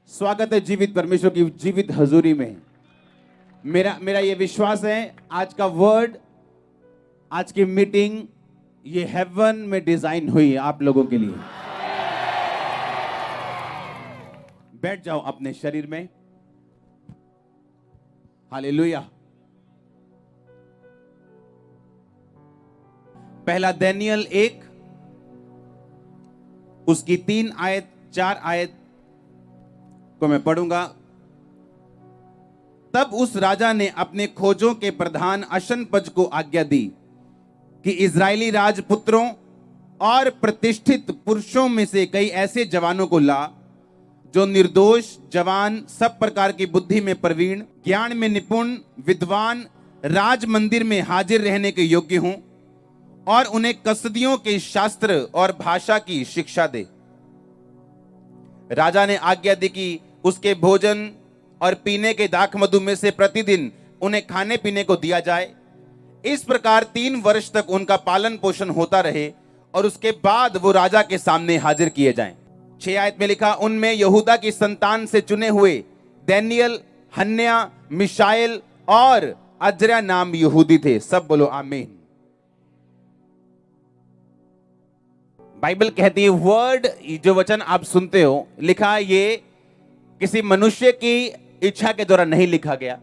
स्वागत है जीवित परमेश्वर की जीवित हजूरी में। मेरा ये विश्वास है आज का वर्ड, आज की मीटिंग ये हेवन में डिजाइन हुई है आप लोगों के लिए। बैठ जाओ अपने शरीर में। हालेलुया। पहला दानियेल 1 उसकी 3 आयत 4 आयत को मैं पढ़ूंगा। तब उस राजा ने अपने खोजों के प्रधान अशनपज को आज्ञा दी कि इजरायली राजपुत्रों और प्रतिष्ठित पुरुषों में से कई ऐसे जवानों को ला जो निर्दोष, जवान, सब प्रकार की बुद्धि में प्रवीण, ज्ञान में निपुण, विद्वान, राज मंदिर में हाजिर रहने के योग्य हों और उन्हें कसदियों के शास्त्र और भाषा की शिक्षा दे। राजा ने आज्ञा दी कि उसके भोजन और पीने के दाख मधु में से प्रतिदिन उन्हें खाने पीने को दिया जाए। इस प्रकार 3 वर्ष तक उनका पालन पोषण होता रहे और उसके बाद वो राजा के सामने हाजिर किए जाएं। 6 आयत में लिखा, उनमें यहूदा की संतान से चुने हुए दानियेल, हन्न्याह, मिशाएल और अजर्याह नाम यहूदी थे। सब बोलो आमीन। बाइबल कहती है वर्ड, जो वचन आप सुनते हो, लिखा ये किसी मनुष्य की इच्छा के द्वारा नहीं लिखा गया।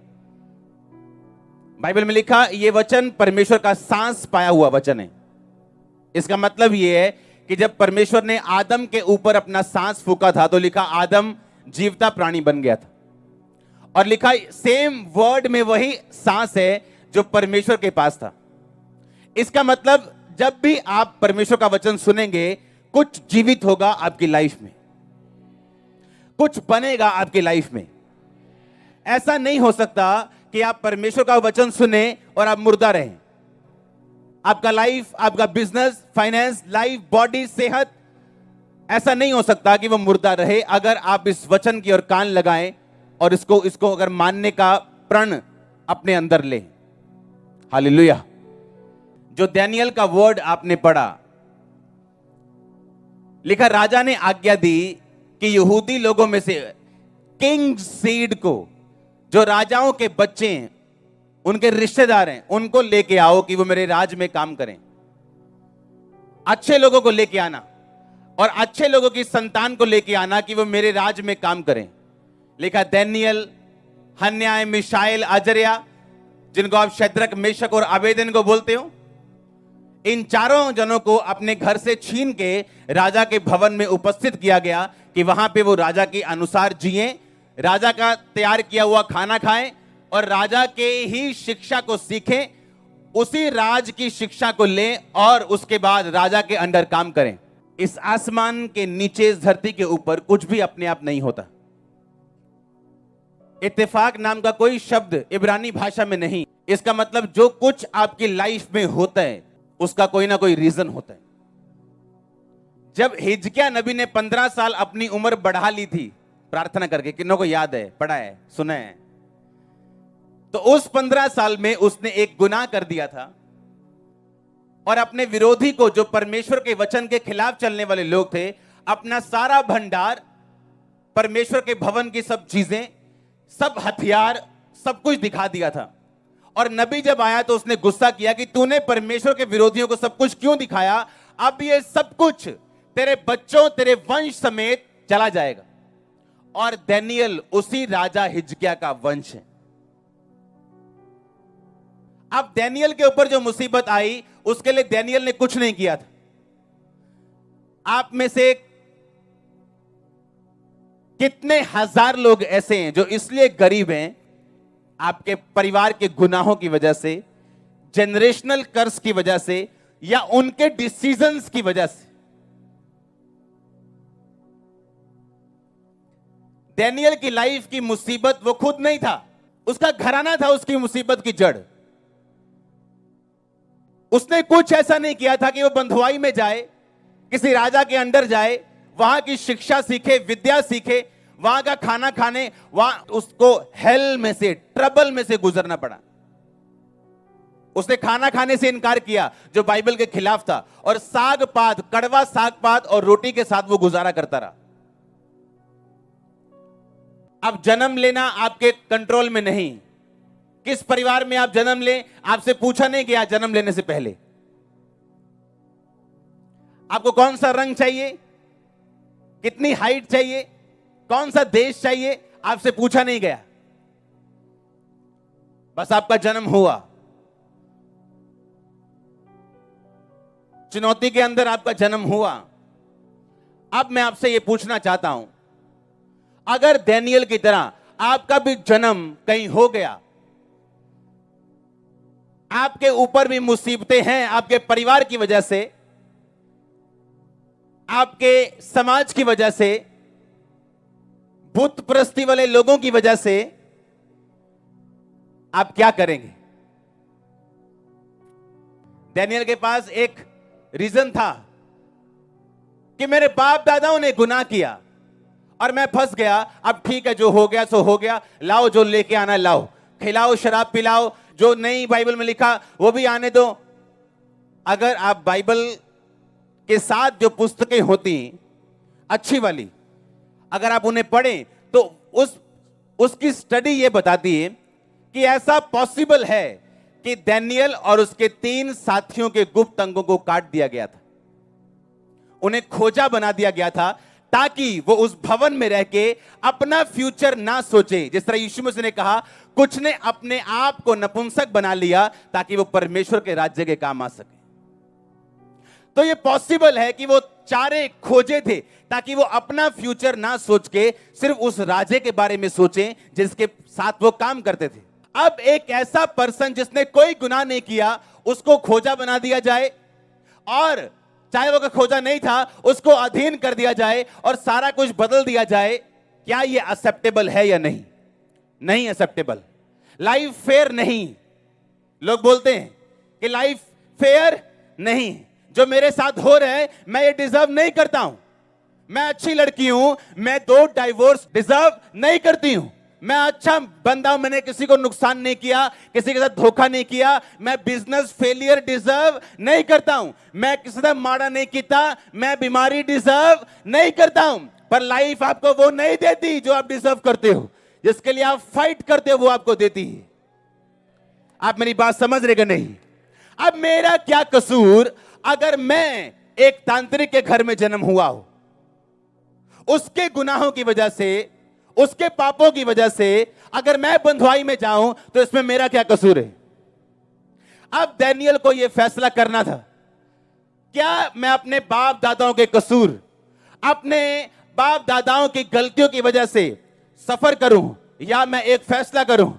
बाइबल में लिखा ये वचन परमेश्वर का सांस पाया हुआ वचन है। इसका मतलब ये है कि जब परमेश्वर ने आदम के ऊपर अपना सांस फूका था तो लिखा आदम जीवता प्राणी बन गया था। और लिखा सेम वर्ड में वही सांस है जो परमेश्वर के पास था। इसका मतलब जब भी आप परमेश्वर का वचन सुनेंगे कुछ जीवित होगा आपकी लाइफ में, कुछ बनेगा आपकी लाइफ में। ऐसा नहीं हो सकता कि आप परमेश्वर का वचन सुने और आप मुर्दा रहें। आपका लाइफ, आपका बिजनेस, फाइनेंस, लाइफ, बॉडी, सेहत, ऐसा नहीं हो सकता कि वो मुर्दा रहे अगर आप इस वचन की ओर कान लगाएं और इसको अगर मानने का प्रण अपने अंदर लें। हालेलुया। जो दानियेल का वर्ड आपने पढ़ा, लिखा राजा ने आज्ञा दी कि यहूदी लोगों में से किंग सीड को, जो राजाओं के बच्चे हैं, उनके रिश्तेदार हैं, उनको लेके आओ कि वो मेरे राज में काम करें। अच्छे लोगों को लेके आना और अच्छे लोगों की संतान को लेके आना कि वो मेरे राज में काम करें। लिखा दानियेल, हन्न्याह, मिशाएल, अजर्याह, जिनको आप शद्रक, मेशक और अबेदनगो बोलते हो, इन चारों जनों को अपने घर से छीन के राजा के भवन में उपस्थित किया गया कि वहां पे वो राजा के अनुसार जिएं, राजा का तैयार किया हुआ खाना खाएं और राजा के ही शिक्षा को सीखें, उसी राज की शिक्षा को लें और उसके बाद राजा के अंडर काम करें। इस आसमान के नीचे, इस धरती के ऊपर कुछ भी अपने आप नहीं होता। इत्तेफाक नाम का कोई शब्द इब्रानी भाषा में नहीं। इसका मतलब जो कुछ आपकी लाइफ में होता है उसका कोई ना कोई रीजन होता है। जब हिजकिय्याह नबी ने 15 साल अपनी उम्र बढ़ा ली थी प्रार्थना करके, किन्हों को याद है, पढ़ा है, सुना है, तो उस 15 साल में उसने एक गुनाह कर दिया था और अपने विरोधी को, जो परमेश्वर के वचन के खिलाफ चलने वाले लोग थे, अपना सारा भंडार, परमेश्वर के भवन की सब चीजें, सब हथियार, सब कुछ दिखा दिया था। और नबी जब आया तो उसने गुस्सा किया कि तूने परमेश्वर के विरोधियों को सब कुछ क्यों दिखाया? अब ये सब कुछ तेरे बच्चों, तेरे वंश समेत चला जाएगा। और दानियेल उसी राजा हिजकिय्याह का वंश है। अब दानियेल के ऊपर जो मुसीबत आई उसके लिए दानियेल ने कुछ नहीं किया था। आप में से कितने हजार लोग ऐसे हैं जो इसलिए गरीब हैं? आपके परिवार के गुनाहों की वजह से, जनरेशनल कर्स की वजह से, या उनके डिसीजंस की वजह से। दानियेल की लाइफ की मुसीबत वो खुद नहीं था, उसका घराना था उसकी मुसीबत की जड़। उसने कुछ ऐसा नहीं किया था कि वो बंधुआई में जाए, किसी राजा के अंडर जाए, वहां की शिक्षा सीखे, विद्या सीखे, वहां का खाना खाने, वहां उसको हेल में से, ट्रबल में से गुजरना पड़ा। उसने खाना खाने से इनकार किया जो बाइबल के खिलाफ था, और साग पात, कड़वा साग पात और रोटी के साथ वो गुजारा करता रहा। अब जन्म लेना आपके कंट्रोल में नहीं। किस परिवार में आप जन्म लें, आपसे पूछा नहीं गया जन्म लेने से पहले। आपको कौन सा रंग चाहिए, कितनी हाइट चाहिए, कौन सा देश चाहिए, आपसे पूछा नहीं गया। बस आपका जन्म हुआ, चुनौती के अंदर आपका जन्म हुआ। अब मैं आपसे यह पूछना चाहता हूं, अगर दानियेल की तरह आपका भी जन्म कहीं हो गया, आपके ऊपर भी मुसीबतें हैं, आपके परिवार की वजह से, आपके समाज की वजह से, बुत परस्ती वाले लोगों की वजह से, आप क्या करेंगे? दानियेल के पास एक रीजन था कि मेरे बाप दादाओं ने गुनाह किया और मैं फंस गया। अब ठीक है, जो हो गया सो हो गया, लाओ जो लेके आना लाओ, खिलाओ शराब पिलाओ, जो नई बाइबल में लिखा वो भी आने दो। अगर आप बाइबल के साथ जो पुस्तकें होती अच्छी वाली, अगर आप उन्हें पढ़ें तो उसकी स्टडी ये बताती है कि ऐसा पॉसिबल है कि दानियेल और उसके 3 साथियों के गुप्त अंगों को काट दिया गया था, उन्हें खोजा बना दिया गया था ताकि वो उस भवन में रह के अपना फ्यूचर ना सोचे। जिस तरह यीशु मसीह ने कहा, कुछ ने अपने आप को नपुंसक बना लिया ताकि वो परमेश्वर के राज्य के काम आ सके। तो ये पॉसिबल है कि वो चारे खोजे थे ताकि वो अपना फ्यूचर ना सोच के सिर्फ उस राजे के बारे में सोचें जिसके साथ वो काम करते थे। अब एक ऐसा पर्सन जिसने कोई गुनाह नहीं किया, उसको खोजा बना दिया जाए, और चाहे वो खोजा नहीं था उसको अधीन कर दिया जाए और सारा कुछ बदल दिया जाए। क्या ये एक्सेप्टेबल है या नहीं? नहीं एक्सेप्टेबल। लाइफ फेयर नहीं। लोग बोलते हैं कि लाइफ फेयर नहीं, जो मेरे साथ हो रहा है मैं ये डिजर्व नहीं करता हूं, मैं अच्छी लड़की हूं, मैं 2 डाइवोर्स डिजर्व नहीं करती हूं, मैं अच्छा बंदा हूं, मैंने किसी को नुकसान नहीं किया, किसी के साथ धोखा नहीं किया, मैं बिजनेस फेलियर डिजर्व नहीं करता हूं, मैं किसी से माड़ा नहीं किया, मैं बीमारी डिजर्व नहीं करता हूं। पर लाइफ आपको वो नहीं देती जो आप डिजर्व करते हो, जिसके लिए आप फाइट करते हो वो आपको देती है। आप मेरी बात समझ रहे कि नहीं? अब मेरा क्या कसूर अगर मैं एक तांत्रिक के घर में जन्म हुआ हूं, उसके गुनाहों की वजह से, उसके पापों की वजह से अगर मैं बंधुआई में जाऊं तो इसमें मेरा क्या कसूर है? अब दानियेल को यह फैसला करना था, क्या मैं अपने बाप दादाओं के कसूर, अपने बाप दादाओं की गलतियों की वजह से सफर करूं, या मैं एक फैसला करूं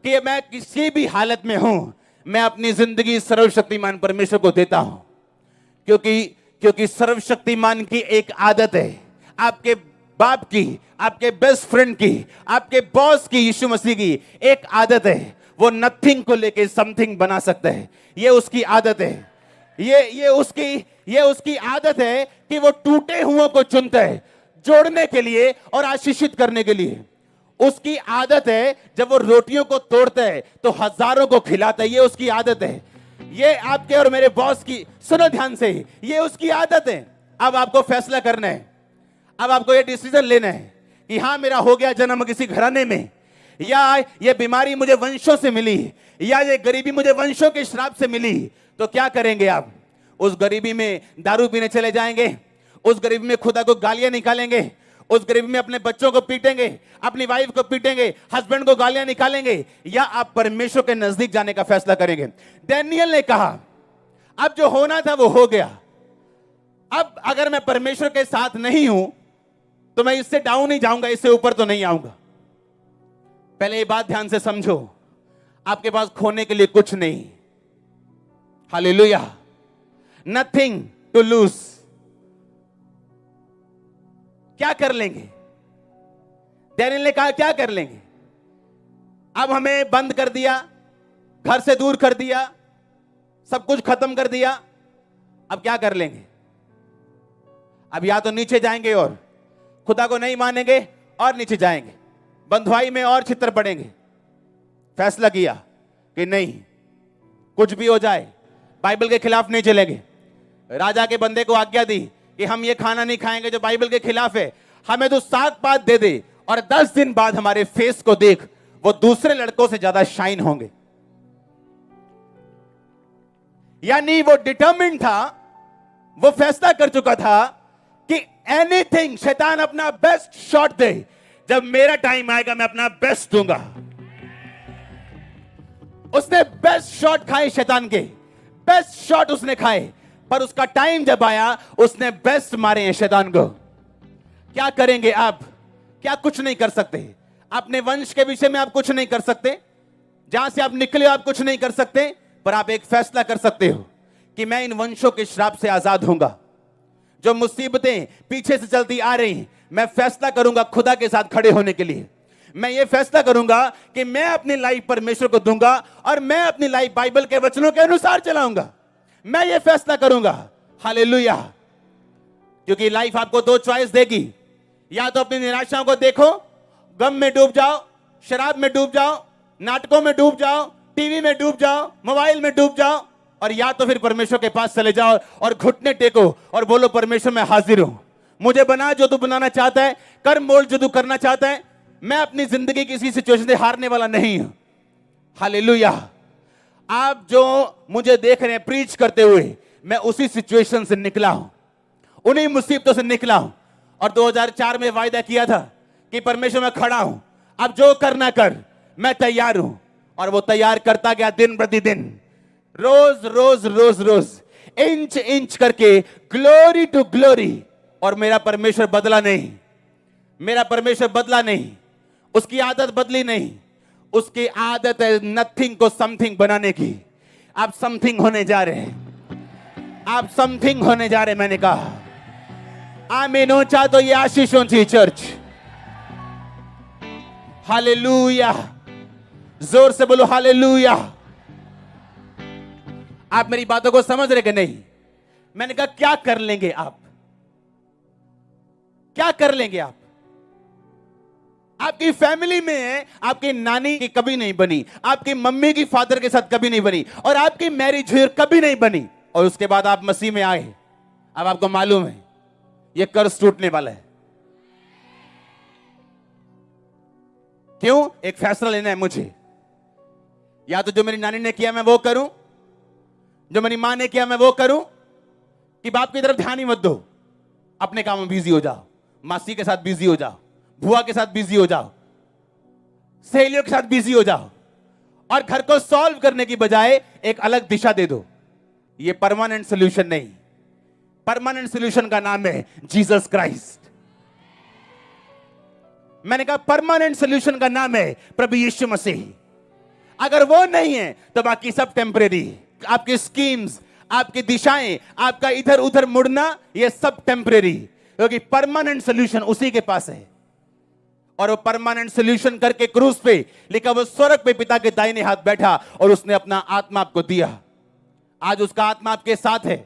कि मैं किसी भी हालत में हूं, मैं अपनी जिंदगी सर्वशक्तिमान परमेश्वर को देता हूं। क्योंकि सर्वशक्तिमान की एक आदत है, आपके बाप की, आपके बेस्ट फ्रेंड की, आपके बॉस की, यीशु मसीह की एक आदत है, वो नथिंग को लेके समथिंग बना सकता है। ये उसकी आदत है, ये उसकी आदत है कि वो टूटे हुओं को चुनता है जोड़ने के लिए और आशीषित करने के लिए। उसकी आदत है जब वो रोटियों को तोड़ता है तो हजारों को खिलाता है, ये उसकी आदत है। ये आपके और मेरे बॉस की, सुनो ध्यान से, ये उसकी आदत है। अब आपको फैसला करना है, अब आपको ये डिसीजन लेना है कि हाँ मेरा हो गया जन्म किसी घराने में, या ये बीमारी मुझे वंशों से मिली, या ये गरीबी मुझे वंशों के श्राप से मिली। तो क्या करेंगे आप? उस गरीबी में दारू पीने चले जाएंगे, उस गरीबी में खुदा को गालियां निकालेंगे, उस गरीबी में अपने बच्चों को पीटेंगे, अपनी वाइफ को पीटेंगे, हस्बैंड को गालियां निकालेंगे, या आप परमेश्वर के नजदीक जाने का फैसला करेंगे? दानियेल ने कहा अब जो होना था वो हो गया, अब अगर मैं परमेश्वर के साथ नहीं हूं तो मैं इससे डाउन नहीं जाऊंगा, इससे ऊपर तो नहीं आऊंगा। पहले ये बात ध्यान से समझो, आपके पास खोने के लिए कुछ नहीं। Hallelujah, nothing to lose. क्या कर लेंगे? दानियेल ने कहा क्या कर लेंगे? अब हमें बंद कर दिया, घर से दूर कर दिया, सब कुछ खत्म कर दिया, अब क्या कर लेंगे? अब या तो नीचे जाएंगे और खुदा को नहीं मानेंगे और नीचे जाएंगे, बंधुआई में और छितर पड़ेंगे। फैसला किया कि नहीं, कुछ भी हो जाए बाइबल के खिलाफ नहीं चलेंगे। राजा के बंदे को आज्ञा दी कि हम ये खाना नहीं खाएंगे जो बाइबल के खिलाफ है, हमें तो साग पात दे दे और 10 दिन बाद हमारे फेस को देख वो दूसरे लड़कों से ज्यादा शाइन होंगे। यानी वो डिटरमिन था, वो फैसला कर चुका था कि एनीथिंग, शैतान अपना बेस्ट शॉट दे, जब मेरा टाइम आएगा मैं अपना बेस्ट दूंगा। उसने बेस्ट शॉट खाए, शैतान के बेस्ट शॉट उसने खाए, पर उसका टाइम जब आया उसने बेस्ट मारे हैं शैतान को। क्या करेंगे आप? क्या कुछ नहीं कर सकते। अपने वंश के विषय में आप कुछ नहीं कर सकते, जहां से आप निकले आप कुछ नहीं कर सकते, पर आप एक फैसला कर सकते हो कि मैं इन वंशों के श्राप से आजाद होऊंगा। जो मुसीबतें पीछे से चलती आ रही, मैं फैसला करूंगा खुदा के साथ खड़े होने के लिए। मैं ये फैसला करूंगा कि मैं अपनी लाइफ परमेश्वर को दूंगा और मैं अपनी लाइफ बाइबल के वचनों के अनुसार चलाऊंगा। मैं ये फैसला करूंगा। हालेलुया। क्योंकि लाइफ आपको 2 चॉइस देगी, या तो अपनी निराशाओं को देखो, गम में डूब जाओ, शराब में डूब जाओ, नाटकों में डूब जाओ, टीवी में डूब जाओ, मोबाइल में डूब जाओ, और या तो फिर परमेश्वर के पास चले जाओ और घुटने टेको और बोलो परमेश्वर मैं हाजिर हूं, मुझे बना जो तू बनाना चाहता है, कर मोल जो तू करना चाहता है। मैं अपनी जिंदगी किसी सिचुएशन से हारने वाला नहीं हूं। हालेलुया। आप जो मुझे देख रहे हैं प्रीच करते हुए, मैं उसी सिचुएशन से निकला हूं, उन्हीं मुसीबतों से निकला हूं, और 2004 में वायदा किया था कि परमेश्वर मैं खड़ा हूं, अब जो करना कर, मैं तैयार हूं। और वो तैयार करता गया दिन प्रतिदिन, रोज रोज रोज रोज, इंच इंच करके, ग्लोरी टू ग्लोरी। और मेरा परमेश्वर बदला नहीं, मेरा परमेश्वर बदला नहीं, उसकी आदत बदली नहीं। उसकी आदत है नथिंग को समथिंग बनाने की। आप समथिंग होने जा रहे हैं, आप समथिंग होने जा रहे हैं। मैंने कहा आमीन हो, चाह तो ये आशीष होनी चर्च। हालेलुया। जोर से बोलो हालेलुया। आप मेरी बातों को समझ रहे कि नहीं? मैंने कहा क्या कर लेंगे आप? क्या कर लेंगे आप? आपकी फैमिली में आपकी नानी की कभी नहीं बनी, आपकी मम्मी की फादर के साथ कभी नहीं बनी, और आपकी मैरिज हुई कभी नहीं बनी, और उसके बाद आप मसीह में आए। अब आपको मालूम है यह कर्ज टूटने वाला है। क्यों? एक फैसला लेना है मुझे। या तो जो मेरी नानी ने किया मैं वो करूं, जो मेरी मां ने किया मैं वो करूं, कि बाप की तरफ ध्यान ही मत दो, अपने काम में बिजी हो जाओ, मासी के साथ बिजी हो जाओ, बुआ के साथ बिजी हो जाओ, सहेलियों के साथ बिजी हो जाओ, और घर को सॉल्व करने की बजाय एक अलग दिशा दे दो। ये परमानेंट सॉल्यूशन नहीं। परमानेंट सॉल्यूशन का नाम है जीसस क्राइस्ट। मैंने कहा परमानेंट सॉल्यूशन का नाम है प्रभु यीशु मसीह। अगर वो नहीं है तो बाकी सब टेम्परेरी। आपकी स्कीम्स, आपकी दिशाएं, आपका इधर उधर मुड़ना, ये सब टेम्परेरी, क्योंकि परमानेंट सॉल्यूशन उसी के पास है। और वो परमानेंट सॉल्यूशन करके क्रूस पे लिखा, वो स्वर्ग पे पिता के दाहिने हाथ बैठा और उसने अपना आत्मा आपको दिया। आज उसका आत्मा आपके साथ है,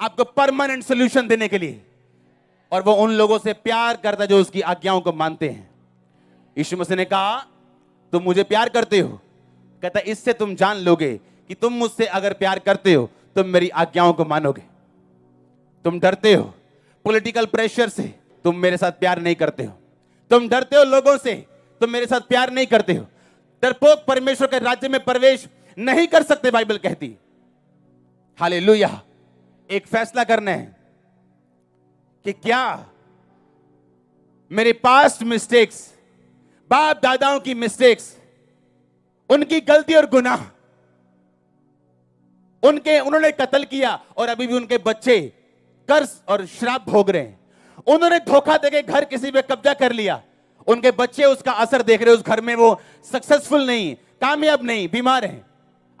आपको परमानेंट सॉल्यूशन देने के लिए। और वो उन लोगों से प्यार करता है जो उसकी आज्ञाओं को मानते हैं। यीशु मसीह ने कहा तुम मुझे प्यार करते हो, कहता इससे तुम जान लोगे कि तुम मुझसे अगर प्यार करते हो तुम मेरी आज्ञाओं को मानोगे। तुम डरते हो पॉलिटिकल प्रेशर से, तुम मेरे साथ प्यार नहीं करते हो। तुम डरते हो लोगों से, तुम मेरे साथ प्यार नहीं करते हो। डरपोक परमेश्वर के राज्य में प्रवेश नहीं कर सकते, बाइबल कहती। हालेलुया। एक फैसला करना है कि क्या मेरे पास्ट मिस्टेक्स, बाप दादाओं की मिस्टेक्स, उनकी गलती और गुनाह, उन्होंने कत्ल किया और अभी भी उनके बच्चे कर्ज और श्राप भोग रहे हैं। उन्होंने धोखा देके घर किसी पे कब्जा कर लिया, उनके बच्चे उसका असर देख रहे हैं। उस घर में वो सक्सेसफुल नहीं, कामयाब नहीं, बीमार हैं।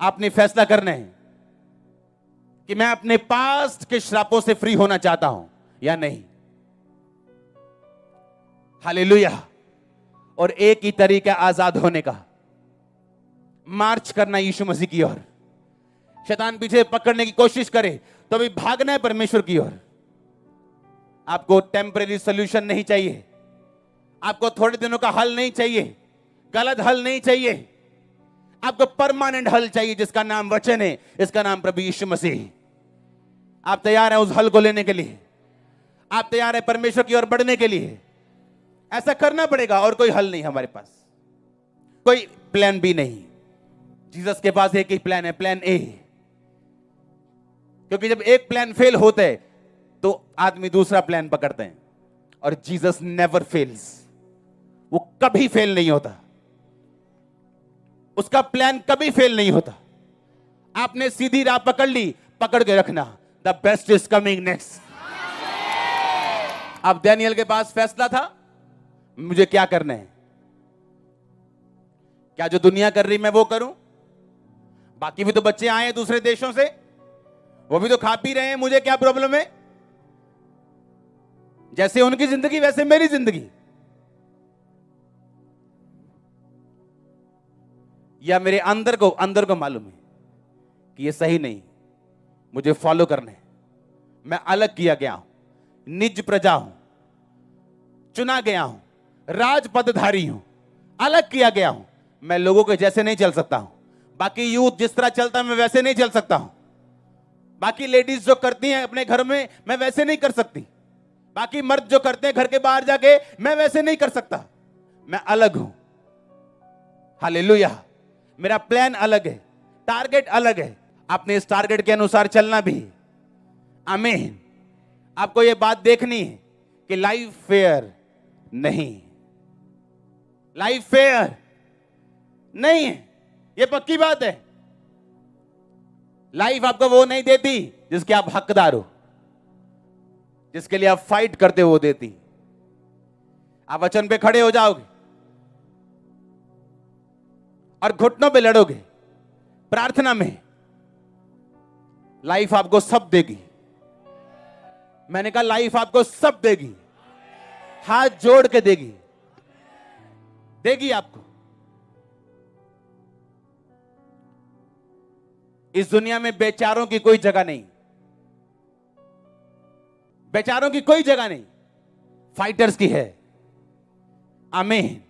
आपने फैसला करना है कि मैं अपने पास्ट के श्रापों से फ्री होना चाहता हूं या नहीं। हालेलुया। और एक ही तरीका आजाद होने का, मार्च करना यीशु मसीह की ओर। शैतान पीछे पकड़ने की कोशिश करे तो भी भागना है परमेश्वर की ओर। आपको टेम्परेरी सॉल्यूशन नहीं चाहिए, आपको थोड़े दिनों का हल नहीं चाहिए, गलत हल नहीं चाहिए। आपको परमानेंट हल चाहिए जिसका नाम वचन है, इसका नाम प्रभु यीशु मसीह। आप तैयार हैं उस हल को लेने के लिए? आप तैयार हैं परमेश्वर की ओर बढ़ने के लिए? ऐसा करना पड़ेगा और कोई हल नहीं हमारे पास, कोई प्लान बी नहीं। जीसस के पास एक ही प्लान है, प्लान ए। क्योंकि जब एक प्लान फेल होता है तो आदमी दूसरा प्लान पकड़ते हैं, और जीसस नेवर फेल्स, वो कभी फेल नहीं होता, उसका प्लान कभी फेल नहीं होता। आपने सीधी राह पकड़ ली, पकड़ के रखना, the best is coming next. अब डैनियल के पास फैसला था, मुझे क्या करना है, क्या जो दुनिया कर रही मैं वो करूं? बाकी भी तो बच्चे आए हैं दूसरे देशों से, वो भी तो खा पी रहे हैं, मुझे क्या प्रॉब्लम है? जैसे उनकी जिंदगी वैसे मेरी जिंदगी। या मेरे अंदर को मालूम है कि ये सही नहीं, मुझे फॉलो करना है, मैं अलग किया गया हूं, निज प्रजा हूं, चुना गया हूं, राज पदधारी हूं, अलग किया गया हूं, मैं लोगों के जैसे नहीं चल सकता हूं। बाकी यूथ जिस तरह चलता है मैं वैसे नहीं चल सकता हूं। बाकी लेडीज जो करती हैं अपने घर में मैं वैसे नहीं कर सकती। बाकी मर्द जो करते हैं घर के बाहर जाके मैं वैसे नहीं कर सकता। मैं अलग हूं। हालेलुया। मेरा प्लान अलग है, टारगेट अलग है। आपने इस टारगेट के अनुसार चलना भी। आमीन। आपको यह बात देखनी है कि लाइफ फेयर नहीं, लाइफ फेयर नहीं है, यह पक्की बात है। लाइफ आपको वो नहीं देती जिसके आप हकदार हो, जिसके लिए आप फाइट करते हो वो देती। आप वचन पे खड़े हो जाओगे और घुटनों पे लड़ोगे प्रार्थना में, लाइफ आपको सब देगी। मैंने कहा लाइफ आपको सब देगी, हाथ जोड़ के देगी, देगी आपको। इस दुनिया में बेचारों की कोई जगह नहीं, बेचारों की कोई जगह नहीं, फाइटर्स की है। आमीन।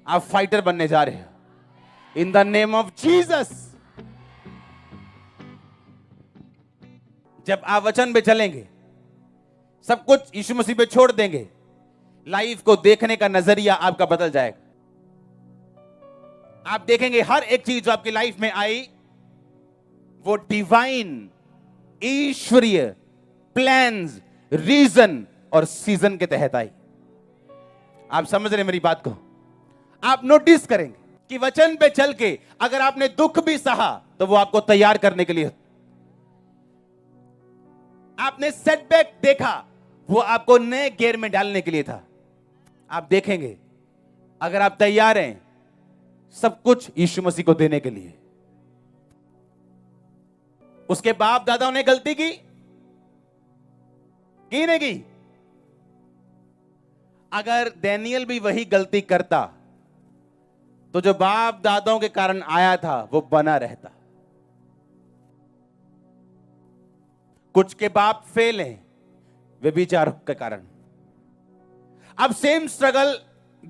आप फाइटर बनने जा रहे हो in the name of Jesus. जब आप वचन पे चलेंगे, सब कुछ यीशु मसीह पे छोड़ देंगे, लाइफ को देखने का नजरिया आपका बदल जाएगा। आप देखेंगे हर एक चीज जो आपकी लाइफ में आई वो डिवाइन, ईश्वरीय प्लान्स, रीजन और सीजन के तहत आई। आप समझ रहे मेरी बात को? आप नोटिस करेंगे कि वचन पे चल के अगर आपने दुख भी सहा तो वो आपको तैयार करने के लिए। आपने सेटबैक देखा, वो आपको नए गियर में डालने के लिए था। आप देखेंगे अगर आप तैयार हैं सब कुछ यीशु मसीह को देने के लिए। उसके बाप दादाओं ने गलती की नहीं की? अगर डैनियल भी वही गलती करता तो जो बाप दादाओं के कारण आया था वो बना रहता। कुछ के बाप फेल हैं व्यभिचार के कारण। अब सेम स्ट्रगल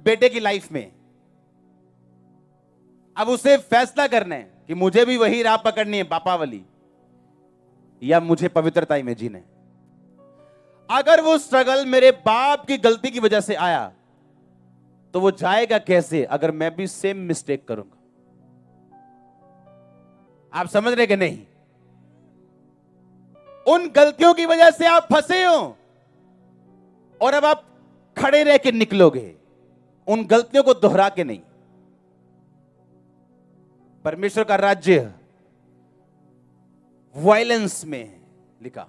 बेटे की लाइफ में। अब उसे फैसला करना है कि मुझे भी वही राह पकड़नी है पापा वाली, या मुझे पवित्रता में जीना है। अगर वो स्ट्रगल मेरे बाप की गलती की वजह से आया तो वो जाएगा कैसे अगर मैं भी सेम मिस्टेक करूंगा? आप समझ रहे कि नहीं? उन गलतियों की वजह से आप फंसे हो और अब आप खड़े रह के निकलोगे, उन गलतियों को दोहरा के नहीं। परमेश्वर का राज्य वायलेंस में है लिखा।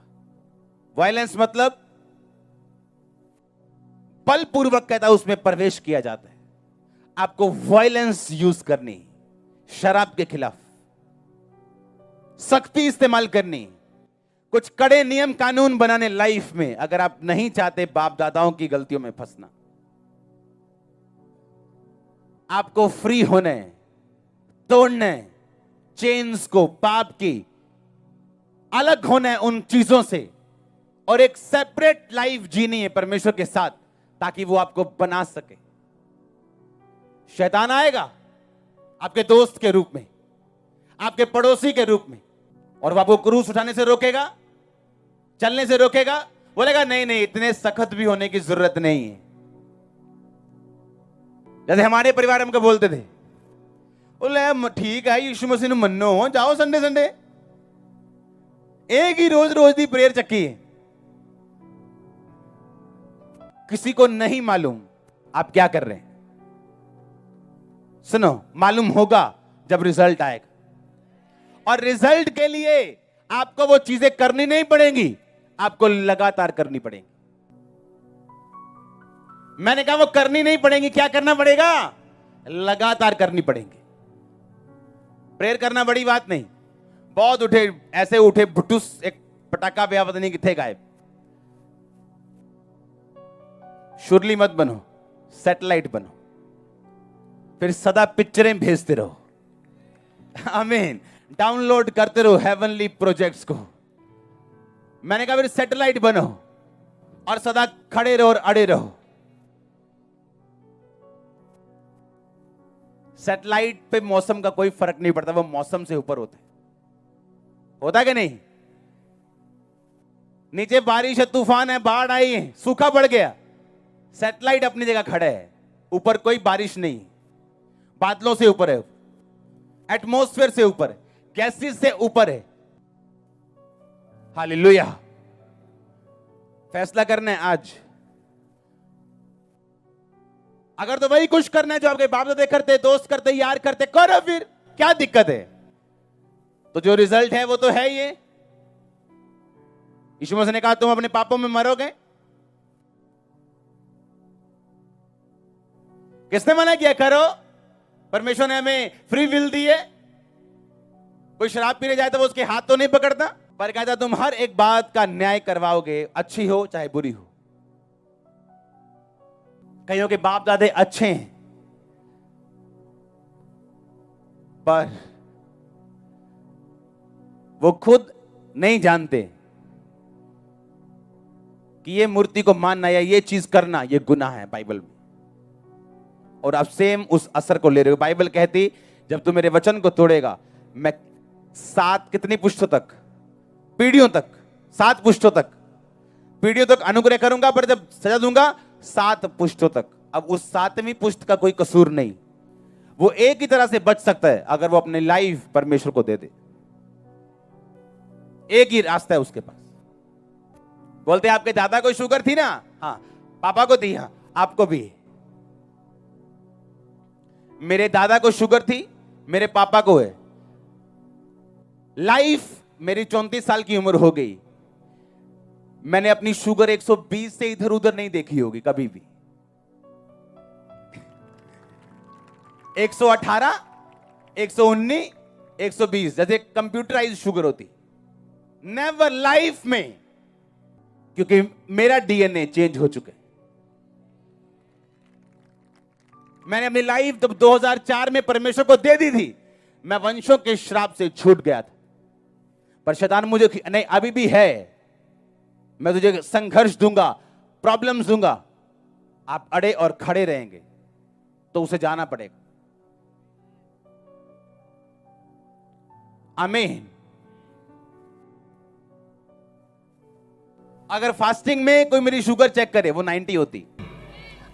वायलेंस मतलब बलपूर्वक कहता है उसमें प्रवेश किया जाता है। आपको वायलेंस यूज करनी, शराब के खिलाफ सख्ती इस्तेमाल करनी, कुछ कड़े नियम कानून बनाने लाइफ में, अगर आप नहीं चाहते बाप दादाओं की गलतियों में फंसना। आपको फ्री होने, तोड़ने चेन्स को, पाप की, अलग होना है उन चीजों से और एक सेपरेट लाइफ जीनी है परमेश्वर के साथ, ताकि वो आपको बना सके। शैतान आएगा आपके दोस्त के रूप में, आपके पड़ोसी के रूप में, और वो आपको क्रूस उठाने से रोकेगा, चलने से रोकेगा, बोलेगा नहीं नहीं इतने सख्त भी होने की जरूरत नहीं है। जैसे हमारे परिवार हमको बोलते थे, बोले ठीक है यीशु मसीह ने मन्नो हो जाओ संडे संडे, एक ही रोज रोज दी प्रेयर चक्की है। किसी को नहीं मालूम आप क्या कर रहे हैं। सुनो, मालूम होगा जब रिजल्ट आएगा, और रिजल्ट के लिए आपको वो चीजें करनी नहीं पड़ेंगी, आपको लगातार करनी पड़ेंगी। मैंने कहा वो करनी नहीं पड़ेंगी, क्या करना पड़ेगा? लगातार करनी पड़ेंगी। प्रेयर करना बड़ी बात नहीं, बहुत उठे ऐसे उठे भुटुस एक पटाखा पे पता नहीं कितने गायब। शुरली मत बनो, सैटेलाइट बनो, फिर सदा पिक्चरें भेजते रहो। आमीन। डाउनलोड करते रहो हेवनली प्रोजेक्ट्स को। मैंने कहा फिर सैटेलाइट बनो और सदा खड़े रहो और अड़े रहो। सैटेलाइट पे मौसम का कोई फर्क नहीं पड़ता, वो मौसम से ऊपर होता कि नहीं? नीचे बारिश है, तूफान है, बाढ़ आई है, सूखा पड़ गया, सैटेलाइट अपनी जगह खड़े है, ऊपर कोई बारिश नहीं, बादलों से ऊपर है, एटमॉस्फेयर से ऊपर है, गैसेस से ऊपर है। हालेलुया। फैसला करना है आज। अगर तो वही कुछ करना है जो आपके बाप दादा करते, दोस्त करते, यार करते, करो, फिर क्या दिक्कत है? तो जो रिजल्ट है वो तो है ये। यीशु मसीह ने कहा तुम अपने पापों में मरोगे। किसने मना किया? करो। परमेश्वर ने हमें फ्री विल दी है। कोई शराब पीने जाए तो वो उसके हाथ तो नहीं पकड़ता, पर कहता तुम हर एक बात का न्याय करवाओगे, अच्छी हो चाहे बुरी हो। कईयों के बाप दादे अच्छे हैं, पर वो खुद नहीं जानते कि ये मूर्ति को मानना या ये चीज करना ये गुनाह है बाइबल में, और आप सेम उस असर को ले रहे हो। बाइबल कहती जब तू मेरे वचन को तोड़ेगा, मैं 7 कितनी पुष्टों तक, पीढ़ियों तक, 7 पुष्टों तक, पीढ़ियों तक अनुग्रह करूंगा, पर जब सजा दूंगा 7 पुष्टों तक। अब उस 7वीं पुष्ट का कोई कसूर नहीं, वो एक ही तरह से बच सकता है अगर वो अपनी लाइफ परमेश्वर को दे दे। एक ही रास्ता है उसके पास। बोलते आपके दादा को शुगर थी ना? हाँ। पापा को थी? हाँ। आपको भी। मेरे दादा को शुगर थी, मेरे पापा को है। लाइफ मेरी 34 साल की उम्र हो गई, मैंने अपनी शुगर 120 से इधर उधर नहीं देखी होगी कभी भी। 118, 119, 120 जैसे कंप्यूटराइज शुगर होती, नेवर लाइफ में, क्योंकि मेरा डीएनए चेंज हो चुका है। मैंने अपनी लाइफ जब 2004 में परमेश्वर को दे दी थी, मैं वंशों के श्राप से छूट गया था, पर शैतान मुझे नहीं, अभी भी है, मैं तुझे संघर्ष दूंगा, प्रॉब्लम्स दूंगा, आप अड़े और खड़े रहेंगे तो उसे जाना पड़ेगा। आमीन। अगर फास्टिंग में कोई मेरी शुगर चेक करे वो 90 होती।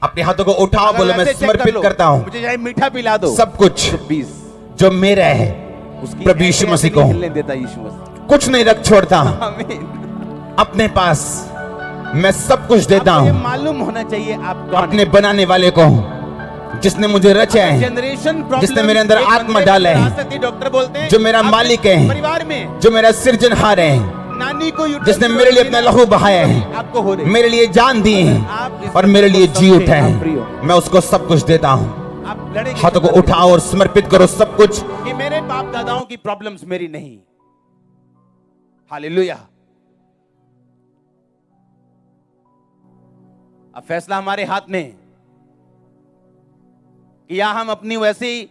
अपने हाथों को उठाओ, बोलो मैं समर्पित करता हूं, मुझे चाहे मीठा पिला दो, सब कुछ 20 जो मेरा है प्रभु यीशु मसीह को देता। यीशु मसीह कुछ नहीं रख छोड़ता, आमीन। अपने पास मैं सब कुछ देता हूं। मालूम होना चाहिए आपको, अपने बनाने वाले को, जिसने मुझे रचा है, जनरेशन जिसने मेरे अंदर आत्मा डाला है, डॉक्टर बोलते हैं जो मेरा मालिक है, परिवार में जो मेरा सृजनहार है, नानी को जिसने मेरे लिए अपना लहू बहाया है, आपको हो रही, मेरे लिए जान दी है और मेरे लिए जी उठा है, मैं उसको सब कुछ देता हूं। आप लड़ेंगे, हाथों को उठाओ और समर्पित करो सब कुछ। कि मेरे बाप दादाओं की प्रॉब्लम्स मेरी नहीं। हालेलुया। अब फैसला हमारे हाथ में कि या हम अपनी वैसी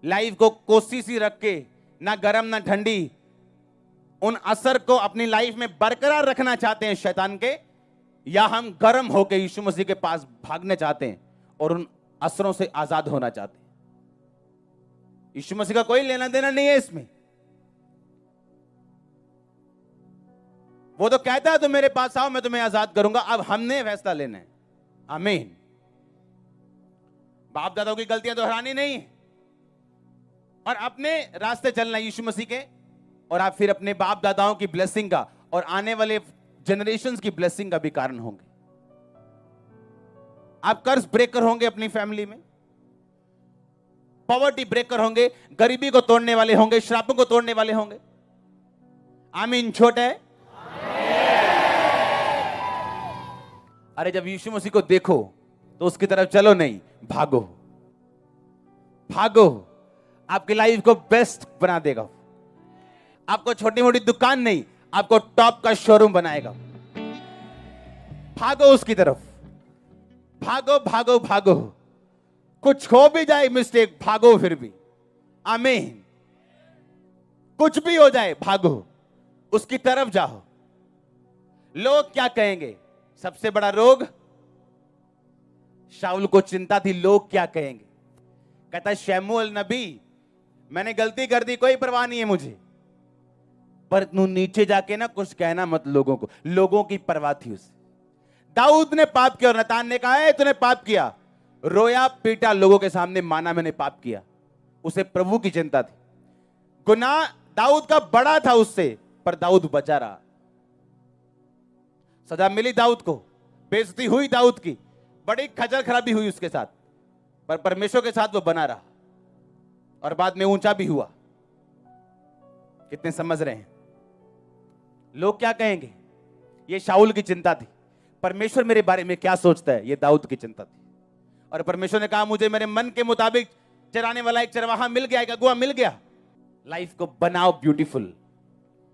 लाइफ को कोशिश ही रख के, ना गर्म ना ठंडी, उन असर को अपनी लाइफ में बरकरार रखना चाहते हैं शैतान के, या हम गर्म होकर यीशु मसीह के पास भागना चाहते हैं और उन असरों से आजाद होना चाहते हैं। यीशु मसीह का कोई लेना देना नहीं है इसमें। वो तो कहता है तुम मेरे पास आओ, मैं तुम्हें आजाद करूंगा। अब हमने फैसला लेना है। आमीन। बाप दादाओं की गलतियां दोहरानी नहीं है, और अपने रास्ते चलना यीशु मसीह के, और आप फिर अपने बाप दादाओं की ब्लेसिंग का और आने वाले जनरेशंस की ब्लेसिंग का भी कारण होंगे। आप कर्ज ब्रेकर होंगे अपनी फैमिली में, पॉवर्टी ब्रेकर होंगे, गरीबी को तोड़ने वाले होंगे, श्रापों को तोड़ने वाले होंगे। आमीन। छोटा है। अरे जब यीशु मसीह को देखो तो उसकी तरफ चलो नहीं, भागो भागो। आपकी लाइफ को बेस्ट बना देगा। आपको छोटी मोटी दुकान नहीं, आपको टॉप का शोरूम बनाएगा। भागो उसकी तरफ, भागो भागो भागो। कुछ हो भी जाए मिस्टेक, भागो फिर भी। आमीन। कुछ भी हो जाए, भागो उसकी तरफ जाओ। लोग क्या कहेंगे? सबसे बड़ा रोग शाऊल को चिंता थी, लोग क्या कहेंगे। कहता शमूएल नबी, मैंने गलती कर दी, कोई परवाह नहीं है मुझे, पर तू नीचे जाके ना कुछ कहना मत लोगों को। लोगों की परवाह थी उसे। दाऊद ने पाप किया और नतान ने कहा है तूने पाप किया, रोया पीटा लोगों के सामने, माना मैंने पाप किया। उसे प्रभु की चिंता थी। गुनाह दाऊद का बड़ा था उससे, पर दाऊद बचा रहा। सजा मिली दाऊद को, बेइज्जती हुई दाऊद की, बड़ी खजल खराबी हुई उसके साथ, पर परमेश्वर के साथ वो बना रहा और बाद में ऊंचा भी हुआ। कितने समझ रहे हैं? लोग क्या कहेंगे, ये शाऊल की चिंता थी। परमेश्वर मेरे बारे में क्या सोचता है, ये दाऊद की चिंता थी। और परमेश्वर ने कहा मुझे मेरे मन के मुताबिक चराने वाला एक चरवाहा मिल गया, एक अगुआ मिल गया। लाइफ को बनाओ ब्यूटीफुल,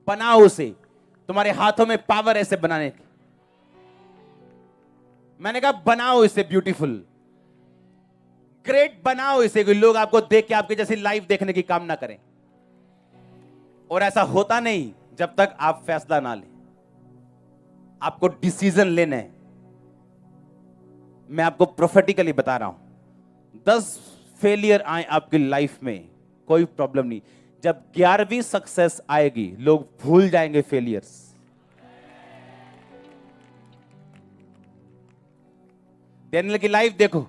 बनाओ उसे। तुम्हारे हाथों में पावर ऐसे बनाने की। मैंने कहा बनाओ इसे ब्यूटीफुल, ग्रेट बनाओ इसे, कि लोग आपको देख के आपकी जैसी लाइफ देखने की कामना करें। और ऐसा होता नहीं जब तक आप फैसला ना लें। आपको डिसीजन लेना है। मैं आपको प्रोफेटिकली बता रहा हूं, 10 फेलियर आए आपकी लाइफ में, कोई प्रॉब्लम नहीं। जब 11वीं सक्सेस आएगी, लोग भूल जाएंगे फेलियर्स। डैनियल की लाइफ देखो,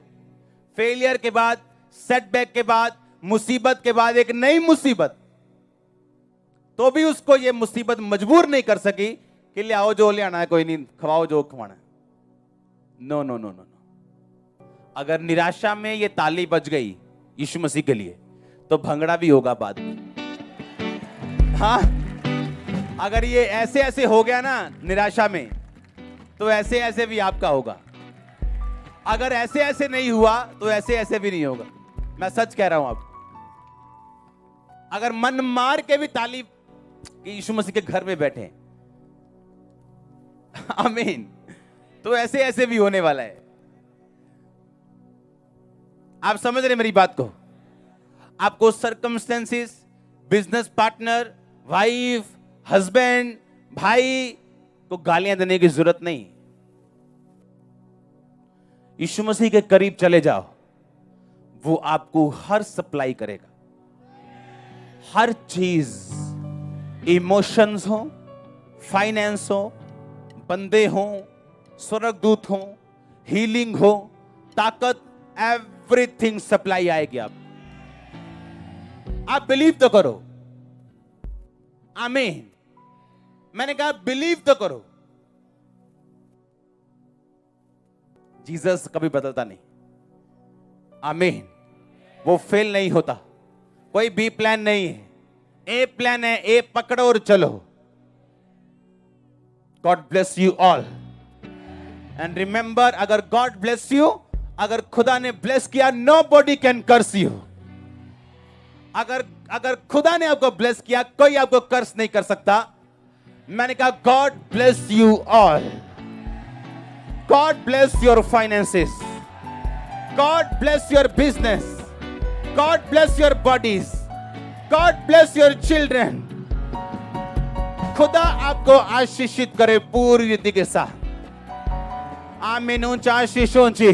फेलियर के बाद, सेटबैक के बाद, मुसीबत के बाद एक नई मुसीबत, तो भी उसको यह मुसीबत मजबूर नहीं कर सकी कि ले आओ जो ले आना है, कोई नहीं, खवाओ जो खवाना है। No no no no no. अगर निराशा में ये ताली बज गई यीशु मसीह के लिए, तो भंगड़ा भी होगा बाद में। हाँ, अगर ये ऐसे ऐसे हो गया ना निराशा में, तो ऐसे ऐसे भी आपका होगा। अगर ऐसे ऐसे नहीं हुआ तो ऐसे ऐसे भी नहीं होगा। मैं सच कह रहा हूं आपको। अगर मन मार के भी ताली कि यीशु मसीह के घर में बैठे, आमीन, तो ऐसे ऐसे भी होने वाला है। आप समझ रहे मेरी बात को? आपको circumstances, business partner, wife, husband, भाई को गालियां देने की जरूरत नहीं। यीशु मसीह के करीब चले जाओ, वो आपको हर सप्लाई करेगा। हर चीज, इमोशंस हो, फाइनेंस हो, बंदे हो, स्वर्गदूत हो, हीलिंग हो, ताकत, एवरीथिंग सप्लाई आएगी। आप बिलीव तो करो। आमीन। मैंने कहा बिलीव तो करो। जीसस कभी बदलता नहीं। आमीन। वो फेल नहीं होता। कोई बी प्लान नहीं है, ए प्लान है। ए पकड़ो और चलो। God bless you all and remember, अगर गॉड ब्लेस यू, अगर खुदा ने ब्लेस किया, नोबॉडी कैन कर्स यू। अगर खुदा ने आपको ब्लेस किया, कोई आपको कर्स नहीं कर सकता। मैंने कहा God bless you all. God bless your finances. God bless your business. God bless your bodies. God bless your children. खुदा आपको आशीषित करे पूरी रीति के साथ। आमीन। ऊंचा आशीष ऊंची।